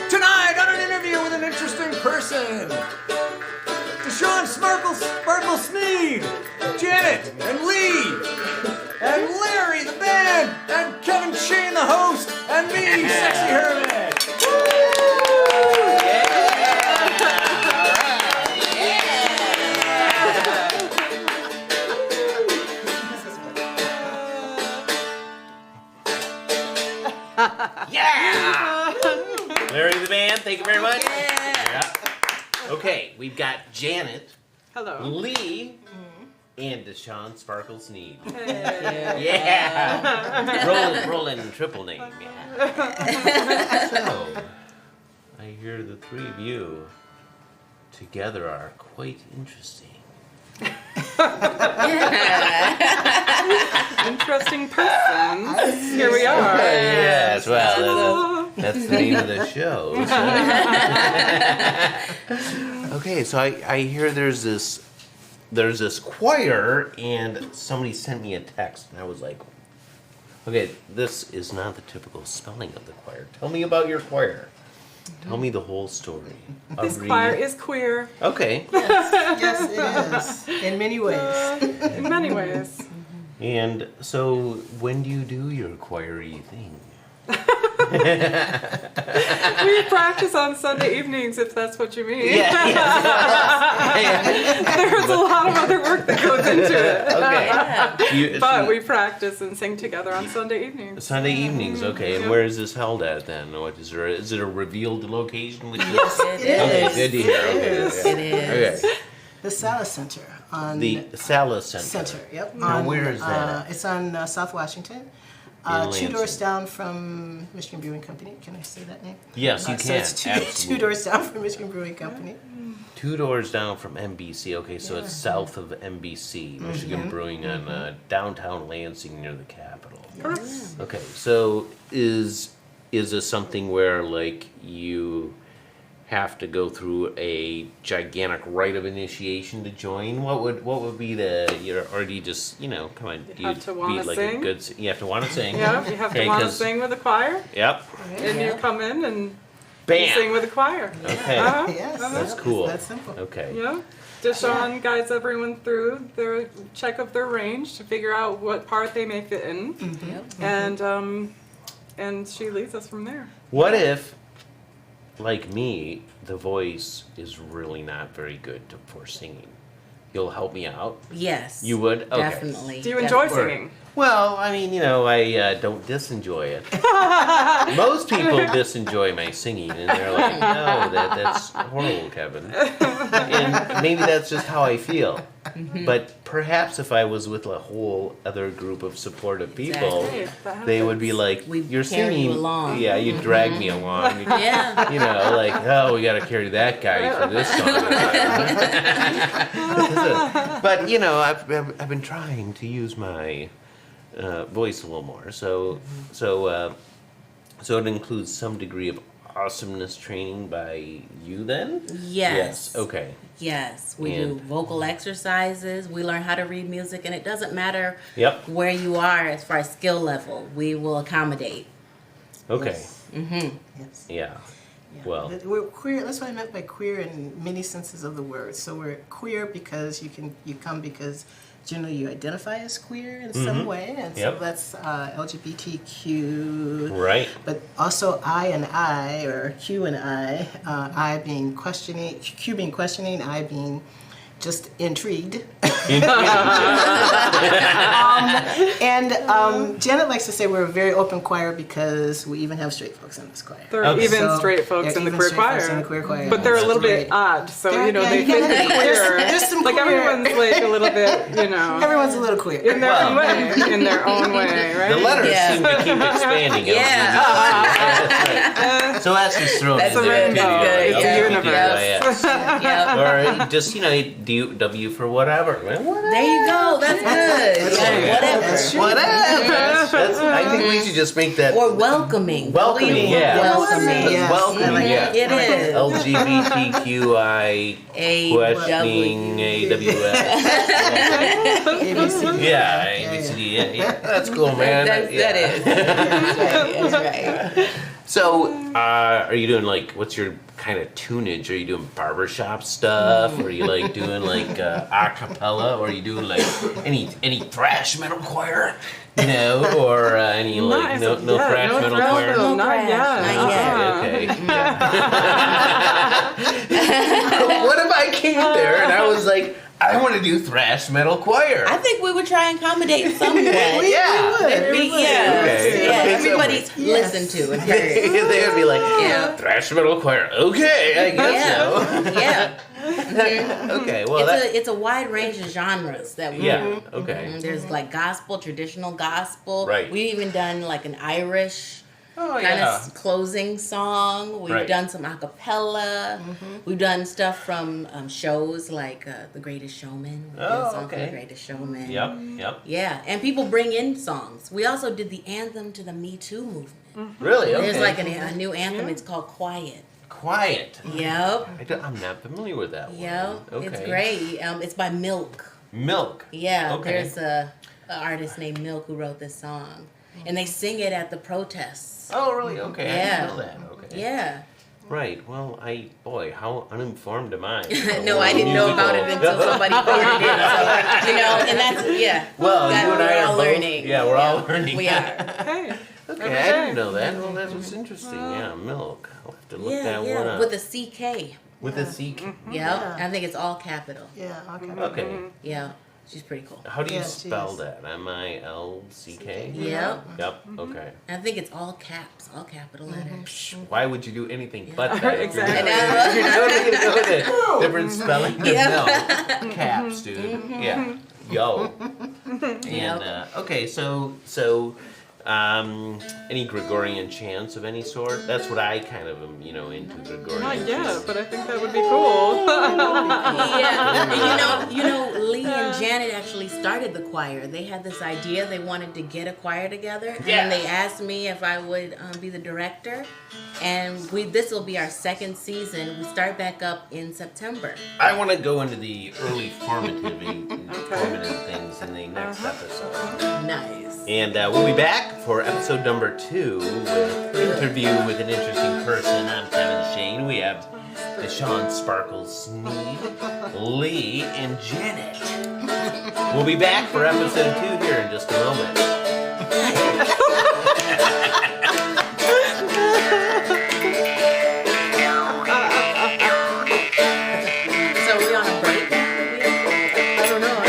Tonight on an interview with an interesting person, Deshaun Sparkle Sneed, Janet and Lee, and Larry the band, and Kevin Schoen the host, and me, Sexy Hermit. Yeah! Larry the band, thank you very much. Yeah. Okay, we've got Janet, Hello. Lee, and Deshaun Sparkle Sneed. Hey. Yeah! Rolling triple name, yeah. So, I hear the three of you together are quite interesting. Interesting persons. Here we are. Yes, well, that's the name of the show. So. Okay, so I hear there's this choir, and somebody sent me a text, and I was like, okay, this is not the typical spelling of the choir. Tell me about your choir. Tell me the whole story. This choir is queer Okay. Yes, it is. In many ways. in many ways. And so, when do you do your choiry thing? We practice on Sunday evenings, if that's what you mean. Yeah. There's a lot of other work that goes into it. Okay. But we practice and sing together on Sunday evenings. Sunday evenings, okay. And where is this held at then? What is there? Is it a revealed location? Yes, it Okay, is. good to hear. It Okay, is. yeah. It is. Okay. The Salus Center on The Salus Center. Center. Yep. Now, on, where is that? It's on South Washington. In 2 Lansing. doors down from Michigan Brewing Company. Can I say that name? Yes, you So can. it's two Absolutely. doors down from Michigan Brewing Company. 2 doors down from MBC. Okay, so it's Yeah. south of MBC, Michigan Brewing, on downtown Lansing near the Capitol. Yes. Okay, so is this something where like you have to go through a gigantic rite of initiation to join? What would be or do you just come on? You have to wanna be like sing. a good? You have to want to sing. Yeah, you have to Okay, want to 'cause- sing with the choir, Yep. and you come in and you Bam. sing with the choir. Okay. Uh-huh. Yes. That's yeah, cool. That's simple. Okay. Yeah. Deshaun guides everyone through their check of their range to figure out what part they may fit in, and she leads us from there. What if, like me, the voice is really not very good for singing? You'll help me out? Yes. You would? Okay. Definitely. Do you enjoy Definitely. singing? Well, I mean, I don't disenjoy it. Most people disenjoy my singing, and they're like, no, that's horrible, Kevin. And maybe that's just how I feel. But perhaps if I was with a whole other group of supportive people, Hey, that they would be happens. like, We'd you're carry singing. you along. Yeah, you drag me along. Yeah. Like, oh, we got to carry that guy for this song. But, I've been trying to use my voice a little more. So it includes some degree of awesomeness training by you then? Yes. Okay. Yes. We And- do vocal exercises. We learn how to read music, and it doesn't matter Yep. where you are as far as skill level. We will accommodate. Okay. Yes. Yeah. Yeah. Well. We're queer. That's what I meant by queer in many senses of the word. So we're queer because you come because generally you identify as queer in some way, and Yep. so that's LGBTQ. Right. But also I, or Q and I being questioning, Q being questioning, I being just intrigued. Janet likes to say we're a very open choir because we even have straight folks in this choir. There are Okay. even So, straight folks there are in the even queer straight folks choir. in the queer choir. But they're a That's little bit great. odd, so They're- you know yeah, they you fit gotta- the queer. there's some Like queer. everyone's like a little bit, you know, Everyone's a little queer. in their own way, in their own way, right? The letters Yeah. seem to keep expanding. Yeah. That's right. So that's just thrown That's in there. right. too, That's good. right? Yeah. Universe. Yep. Or just, W for whatever. Well, whatever. There you go. That's good. Yeah, whatever. That's true. Whatever. I think we should just make that Or welcoming. welcoming. Yeah. Welcoming. Yes. Welcoming. Yeah. It is. LGBTQI questioning AWS. ABC. Yeah, ABCD. Yeah, that's cool, man. That is. That's right. So, are you doing what's your kind of tunage? Are you doing barbershop stuff? Or are you doing a cappella? Or are you doing any thrash metal choir? Or any no thrash metal choir? No, not yet. Not yet. Okay. What if I came there and I was like, I want to do thrash metal choir? I think we would try and accommodate someone. Yeah. Yeah, Okay. everybody's listened to and heard. They would be like, Yeah. thrash metal choir. Okay, I guess so. Yeah. Okay, well, It's a wide range of genres that we yeah, okay. There's gospel, traditional gospel. Right. We've even done an Irish Oh, kind of closing song. We've Right. done some a cappella. We've done stuff from shows like The Greatest Showman. We did a Oh, song from okay. The Greatest Showman. Yep. Yeah, and people bring in songs. We also did the anthem to the Me Too movement. Really? Okay. There's a new anthem. It's called Quiet. Quiet. Yep. I'm not familiar with that one. Yep. Okay. It's great. It's by Milk. Milk. Yeah. Okay. There's a artist named Milk who wrote this song, and they sing it at the protests. Oh, really? Okay. I Yeah. didn't know that. Okay. Yeah. Right. Well, how uninformed am I? No, I didn't know about it until somebody pointed it. So, and that's Well, you and I we're are all both- learning. Yeah, we're all learning. We are. Hey, Okay, I didn't know that. Well, that was interesting. Yeah, milk. I'll have to look that one up. With a CK. With a CK. Yeah. I think it's all capital. Yeah, okay. Okay. Yeah. She's pretty cool. How do you Yeah, she spell is. that? MILCK? Yep. Yep. Okay. I think it's all caps, all capital letters. Why would you do anything but that? Exactly. You're not even know the different spelling of Yeah. milk. Caps, dude. Yeah. Yo. And okay, so any Gregorian chants of any sort? That's what I kind of am, into Gregorian. not yet, chants. but I think that would be cool. Yeah. And Lee and Janet actually started the choir. They had this idea. They wanted to get a choir together. Yeah. And they asked me if I would be the director. And this will be our second season. We start back up in September. I want to go into the early formative things in the next episode. Nice. And we'll be back for episode number 2 with interview with an interesting person. I'm Kevin Schoen. We have Deshaun Sparkles Sneed, Lee, and Janet. We'll be back for episode 2 here in just a moment. So are we on a break? I don't know.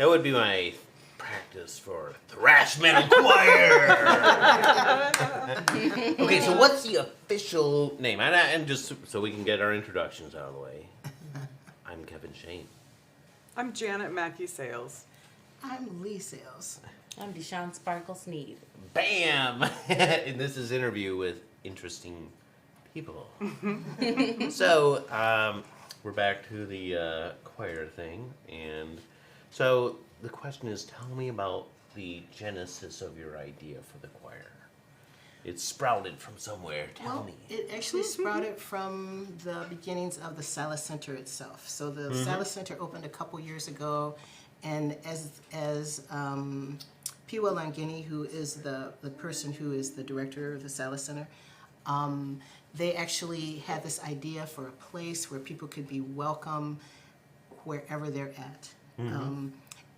That would be my practice for thrash metal choir. Okay, so what's the official name? And just so we can get our introductions out of the way. I'm Kevin Schoen. I'm Janet Mackey Sales. I'm Lee Sales. I'm Deshaun Sparkle Sneed. Bam! And this is interview with interesting people. So, we're back to the choir thing. And so the question is, tell me about the genesis of your idea for the choir. It sprouted from somewhere. Tell me. It actually sprouted from the beginnings of the Salus Center itself. So the Salus Center opened a couple years ago, and as Piwa Langini, who is the person who is the director of the Salus Center, they actually had this idea for a place where people could be welcome wherever they're at.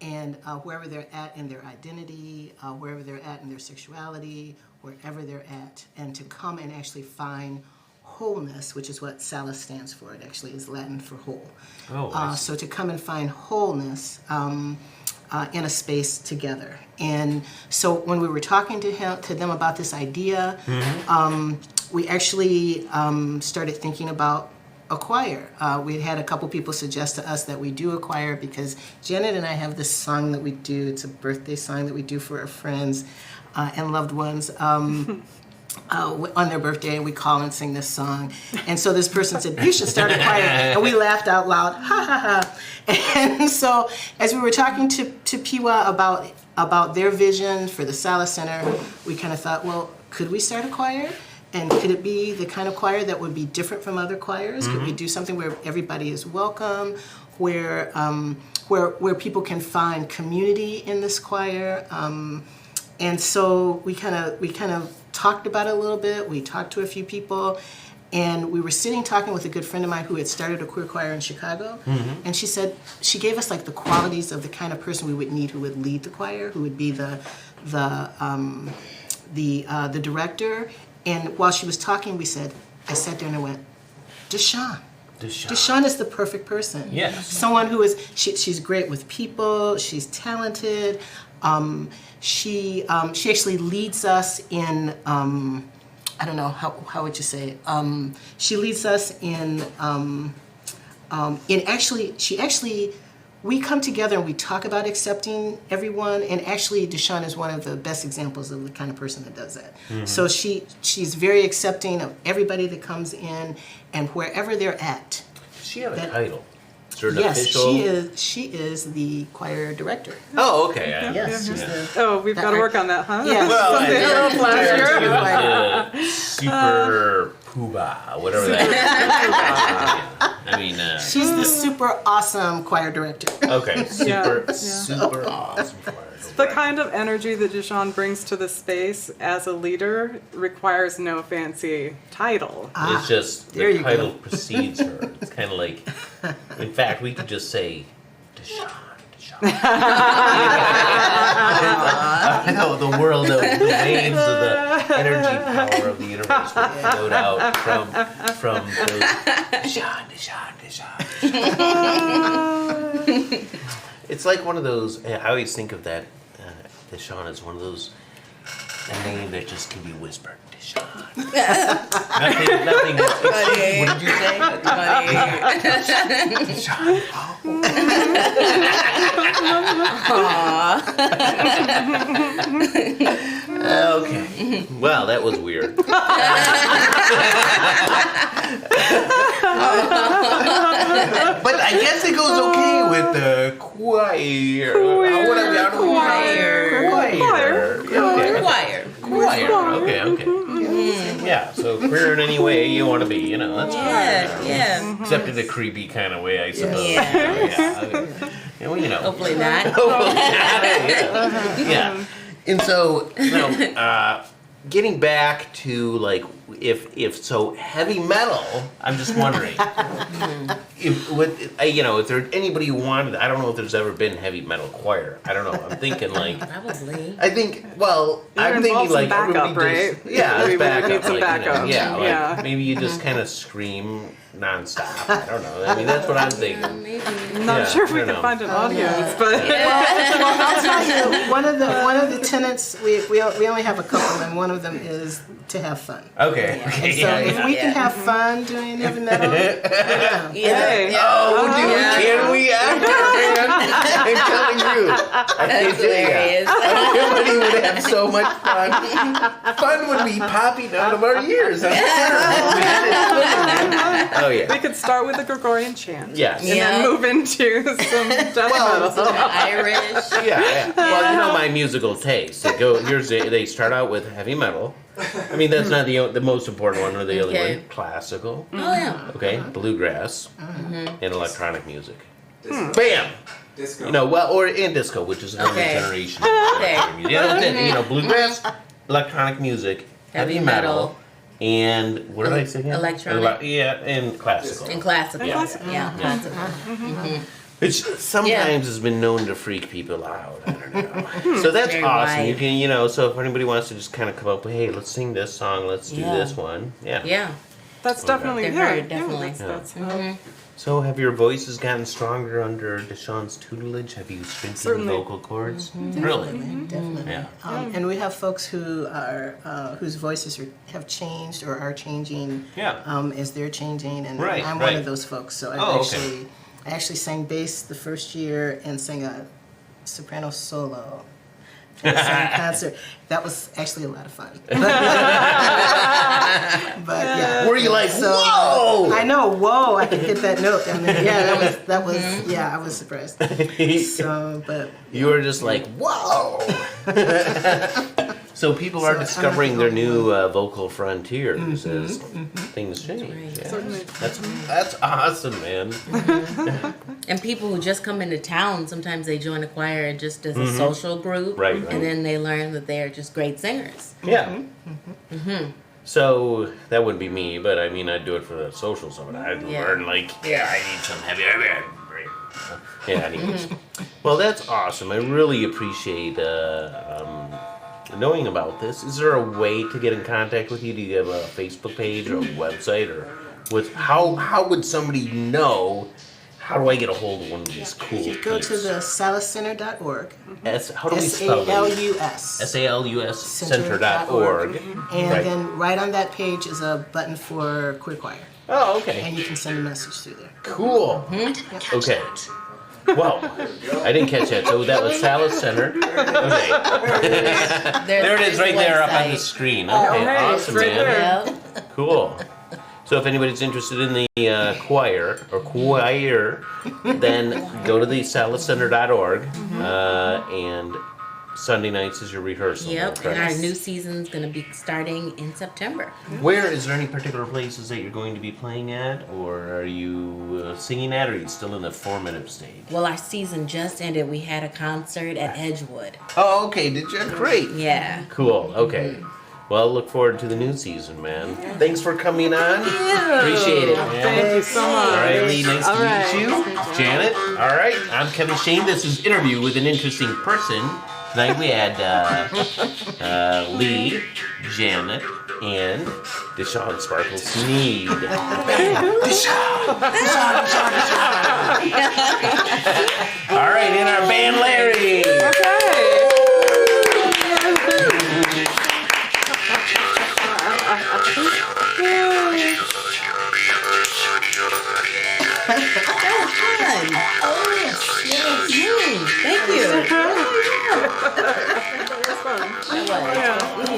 And wherever they're at in their identity, wherever they're at in their sexuality, wherever they're at, and to come and actually find wholeness, which is what Salus stands for. It actually is Latin for whole. So to come and find wholeness in a space together. And so when we were talking to them about this idea, we actually started thinking about a choir. We had a couple people suggest to us that we do a choir because Janet and I have this song that we do. It's a birthday song that we do for our friends and loved ones on their birthday, and we call and sing this song. And so this person said, you should start a choir. And we laughed out loud, ha ha ha. And so as we were talking to Piwa about their vision for the Salus Center, we kind of thought, well, could we start a choir? And could it be the kind of choir that would be different from other choirs? Could we do something where everybody is welcome, where people can find community in this choir? And so we kind of talked about it a little bit. We talked to a few people, and we were sitting talking with a good friend of mine who had started a queer choir in Chicago. And she said she gave us like the qualities of the kind of person we would need who would lead the choir, who would be the director. And while she was talking, I sat there and I went, Deshaun. Deshaun is the perfect person. Yes. Someone who is, she's great with people, she's talented. She actually leads us in, I don't know, how would you say it? She leads us in we come together and we talk about accepting everyone, and actually Deshaun is one of the best examples of the kind of person that does that. So she's very accepting of everybody that comes in, and wherever they're at. Does she have a title? Is there an Yes, official? she is the choir director. Oh, okay. Yes, she's the. Oh, we've got to work on that, huh? Yes. Well, Someday. super poobah, whatever that is. I mean, She's the super awesome choir director. okay, super awesome choir. The kind of energy that Deshaun brings to the space as a leader requires no fancy title. It's just there the you title go. precedes her. It's kind of like, in fact, we could just say, Deshaun. I know the world of the waves of the energy power of the universe would float out from those. Deshaun. It's like one of those. I always think of that. Deshaun is one of those. A name that just can be whispered. Deshaun. Nothing. What did you say? Deshaun. Okay. Well, that was weird. But I guess it goes okay with the choir. Choir. Okay. Yeah, so queer in any way you want to be, that's fine. Yeah. Except in a creepy kind of way, I suppose. Yeah. Well, Hopefully not. Yeah. And so, getting back to if so heavy metal, I'm just wondering if there's anybody who wanted. I don't know if there's ever been heavy metal choir. I don't know. I'm thinking like. Probably. I think. Well, I'm thinking like backup, everybody right? just, yeah, We it's would backup. need some backup. Yeah, like maybe you just kind of scream nonstop. I don't know. I mean, that's what I'm thinking. Maybe. I'm not sure if I we don't can know. find an audience, but I'll tell you, one of the tenets, we only have a couple, and one of them is to have fun. Okay. So Yeah, if yeah. we can have fun doing heavy metal, yeah. hey, Oh, dude, Yeah. can we? I'm telling you. I can't tell Hilarious. you. Everybody would have so much fun. Fun would be popping out of our ears. Oh, we yeah. could start with a Gregorian chant. Yes. And Yeah. then move into some death metal. Irish. Yeah. Well, you know my musical taste. They start out with heavy metal. I mean, that's not the most important one or the only Okay. one. Classical. Oh yeah. Okay. Bluegrass. And electronic music. Bam! You know, and disco, which is another Okay. generation. Okay. Bluegrass, electronic music, heavy metal, and what did I say again? Electronic. And classical. And classical. Yeah. Yeah, classical. Which sometimes has been known to freak people out. I don't know. So that's Very awesome. wide. You can, so if anybody wants to just kind of come up with, hey, let's sing this song, let's do Yeah. this one. Yeah. Yeah. That's definitely, They're yeah, very yeah, definitely. that's So have your voices gotten stronger under Deshaun's tutelage? Have you strengthened Certainly. vocal cords? Really? Definitely. Yeah. And we have folks who are whose voices have changed or are changing Yeah. as they're changing, and Right, I'm right. one of those folks. So Oh, okay. I actually sang bass the first year and sang a soprano solo at the same concert. That was actually a lot of fun. But yeah. Were you like, So, whoa? I know, whoa! I could hit that note. I mean, yeah, that was, yeah, I was surprised. So, but You were just like, whoa! So people are discovering their new vocal frontiers as things change. Yeah. Certainly. That's awesome, man. And people who just come into town, sometimes they join a choir just as a social group. Right, right. And then they learn that they are just great singers. Yeah. So that wouldn't be me, but I mean, I'd do it for the social side. I'd Yeah. learn I need some heavy. Yeah. Anyways. Well, that's awesome. I really appreciate knowing about this. Is there a way to get in contact with you? Do you have a Facebook page or a website, or how would somebody know? How do I get a hold of one of these cool you go to peeps? the salusscenter.org. How do we spell that? SALUS. SALUS Center.org. And Right. then right on that page is a button for Queer Choir. Oh, okay. And you can send a message through there. Cool. Okay. Well, I didn't catch that. So that was Salus Center. Okay. There it is right there up on the screen. Okay, hey, it's awesome, right man. there. Yeah. Cool. So if anybody's interested in the choir, then go to the saluscenter.org, and Sunday nights is your rehearsal. Yep. correct? And our new season's going to be starting in September. Where is there any particular places that you're going to be playing at, or are you singing at, or are you still in the formative stage? Well, our season just ended. We had a concert at Edgewood. Oh, okay. Did you? Great. Yeah. Cool. Okay. Well, look forward to the new season, man. Thanks for coming on. Appreciate it, man. Thank you so much. All right, Lee, nice All to right. meet you. Janet, all right. I'm Kevin Schoen. This is Interview with an Interesting Person. Tonight we had Lee, Janet, and Deshaun Sparkle Sneed. Deshaun. All right, and our band Larry. Okay. Fun. Oh, yes. Thank you. That was fun. That was. Yeah.